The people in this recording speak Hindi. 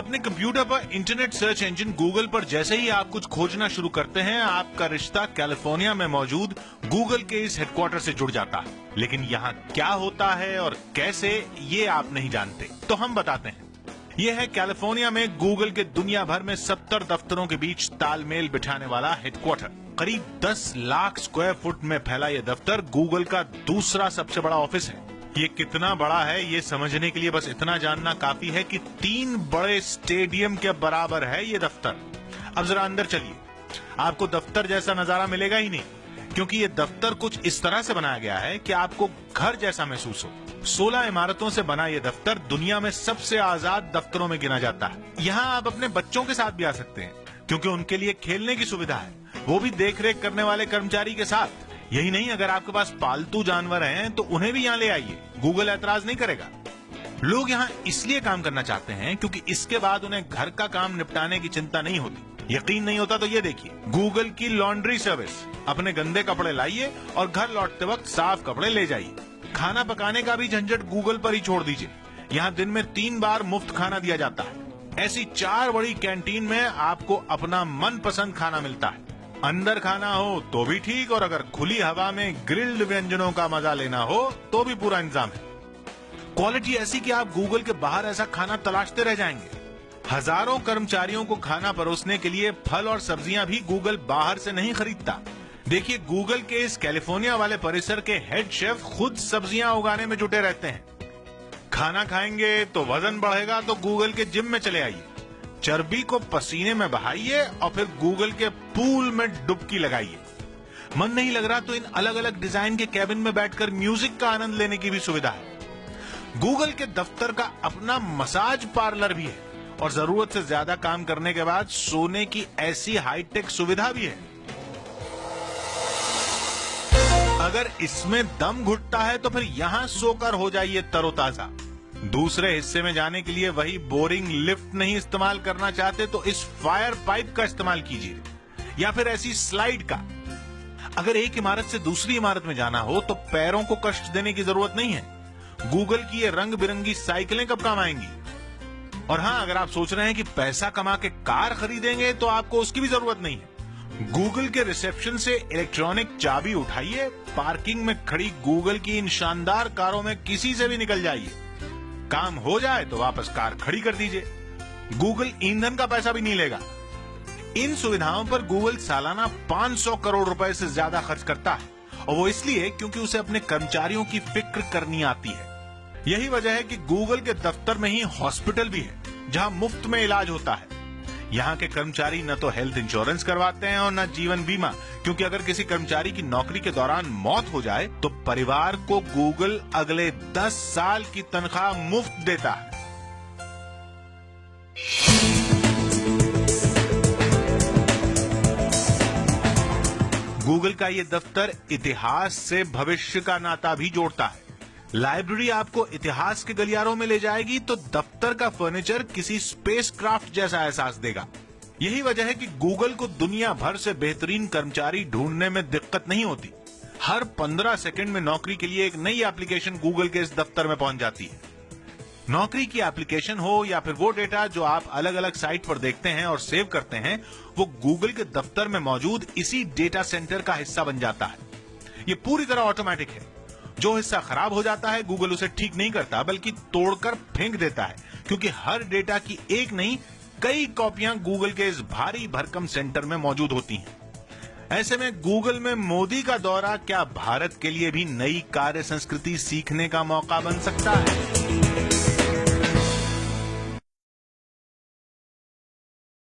अपने कंप्यूटर पर इंटरनेट सर्च इंजन गूगल पर जैसे ही आप कुछ खोजना शुरू करते हैं, आपका रिश्ता कैलिफोर्निया में मौजूद गूगल के इस हेडक्वार्टर से जुड़ जाता है। लेकिन यहाँ क्या होता है और कैसे, ये आप नहीं जानते, तो हम बताते हैं। यह है कैलिफोर्निया में गूगल के दुनिया भर में 70 दफ्तरों के बीच तालमेल बिठाने वाला हेडक्वार्टर। करीब 10 लाख स्क्वायर फुट में फैला यह दफ्तर गूगल का दूसरा सबसे बड़ा ऑफिस है। ये कितना बड़ा है ये समझने के लिए बस इतना जानना काफी है कि 3 बड़े स्टेडियम के बराबर है ये दफ्तर। अब जरा अंदर चलिए, आपको दफ्तर जैसा नजारा मिलेगा ही नहीं, क्योंकि ये दफ्तर कुछ इस तरह से बनाया गया है कि आपको घर जैसा महसूस हो। 16 इमारतों से बना ये दफ्तर दुनिया में सबसे आजाद दफ्तरों में गिना जाता है। यहाँ आप अपने बच्चों के साथ भी आ सकते हैं, क्योंकि उनके लिए खेलने की सुविधा है, वो भी देखरेख करने वाले कर्मचारी के साथ। यही नहीं, अगर आपके पास पालतू जानवर हैं तो उन्हें भी यहाँ ले आइए, गूगल ऐतराज नहीं करेगा। लोग यहाँ इसलिए काम करना चाहते हैं क्योंकि इसके बाद उन्हें घर का काम निपटाने की चिंता नहीं होती। यकीन नहीं होता तो ये देखिए, गूगल की लॉन्ड्री सर्विस। अपने गंदे कपड़े लाइए और घर लौटते वक्त साफ कपड़े ले जाइए। खाना पकाने का भी झंझट गूगल पर ही छोड़ दीजिए। यहाँ दिन में 3 बार मुफ्त खाना दिया जाता है। ऐसी 4 बड़ी कैंटीन में आपको अपना मनपसंद खाना मिलता है। अंदर खाना हो तो भी ठीक, और अगर खुली हवा में ग्रिल्ड व्यंजनों का मजा लेना हो तो भी पूरा इंतजाम है। क्वालिटी ऐसी कि आप गूगल के बाहर ऐसा खाना तलाशते रह जाएंगे। हजारों कर्मचारियों को खाना परोसने के लिए फल और सब्जियां भी गूगल बाहर से नहीं खरीदता। देखिए, गूगल के इस कैलिफोर्निया वाले परिसर के हेड शेफ खुद सब्जियां उगाने में जुटे रहते हैं। खाना खाएंगे तो वजन बढ़ेगा तो गूगल के जिम में चले आइए। चर्बी को पसीने में बहाइए और फिर गूगल के पूल में डुबकी लगाइए। मन नहीं लग रहा तो इन अलग अलग डिजाइन के कैबिन में बैठकर म्यूजिक का आनंद लेने की भी सुविधा है। गूगल के दफ्तर का अपना मसाज पार्लर भी है, और जरूरत से ज्यादा काम करने के बाद सोने की ऐसी हाईटेक सुविधा भी है। अगर इसमें दम घुटता है तो फिर यहां सोकर हो जाइए तरोताजा। दूसरे हिस्से में जाने के लिए वही बोरिंग लिफ्ट नहीं इस्तेमाल करना चाहते तो इस फायर पाइप का इस्तेमाल कीजिए, या फिर ऐसी स्लाइड का। अगर एक इमारत से दूसरी इमारत में जाना हो तो पैरों को कष्ट देने की जरूरत नहीं है। गूगल की ये रंग बिरंगी साइकिलें कब काम आएंगी। और हां, अगर आप सोच रहे हैं कि पैसा कमा के कार खरीदेंगे तो आपको उसकी भी जरूरत नहीं है। गूगल के रिसेप्शन से इलेक्ट्रॉनिक चाबी उठाइए, पार्किंग में खड़ी गूगल की इन शानदार कारों में किसी से भी निकल जाइए। काम हो जाए तो वापस कार खड़ी कर दीजिए। गूगल ईंधन का पैसा भी नहीं लेगा। इन सुविधाओं पर गूगल सालाना 500 करोड़ रुपए से ज्यादा खर्च करता है, और वो इसलिए क्योंकि उसे अपने कर्मचारियों की फिक्र करनी आती है। यही वजह है कि गूगल के दफ्तर में ही हॉस्पिटल भी है, जहां मुफ्त में इलाज होता है। यहाँ के कर्मचारी न तो हेल्थ इंश्योरेंस करवाते हैं और न जीवन बीमा, क्योंकि अगर किसी कर्मचारी की नौकरी के दौरान मौत हो जाए तो परिवार को गूगल अगले 10 साल की तनख्वाह मुफ्त देता है। गूगल का ये दफ्तर इतिहास से भविष्य का नाता भी जोड़ता है। लाइब्रेरी आपको इतिहास के गलियारों में ले जाएगी तो दफ्तर का फर्नीचर किसी स्पेसक्राफ्ट जैसा एहसास देगा। यही वजह है कि गूगल को दुनिया भर से बेहतरीन कर्मचारी ढूंढने में दिक्कत नहीं होती। हर 15 सेकंड में नौकरी के लिए एक नई एप्लीकेशन गूगल के इस दफ्तर में पहुंच जाती है। नौकरी की एप्लीकेशन हो या फिर वो डेटा जो आप अलग अलग साइट पर देखते हैं और सेव करते हैं, वो गूगल के दफ्तर में मौजूद इसी डेटा सेंटर का हिस्सा बन जाता है। ये पूरी तरह ऑटोमेटिक है। जो हिस्सा खराब हो जाता है गूगल उसे ठीक नहीं करता, बल्कि तोड़कर फेंक देता है, क्योंकि हर डेटा की एक नहीं कई कॉपियां गूगल के इस भारी भरकम सेंटर में मौजूद होती हैं। ऐसे में गूगल में मोदी का दौरा क्या भारत के लिए भी नई कार्य संस्कृति सीखने का मौका बन सकता है?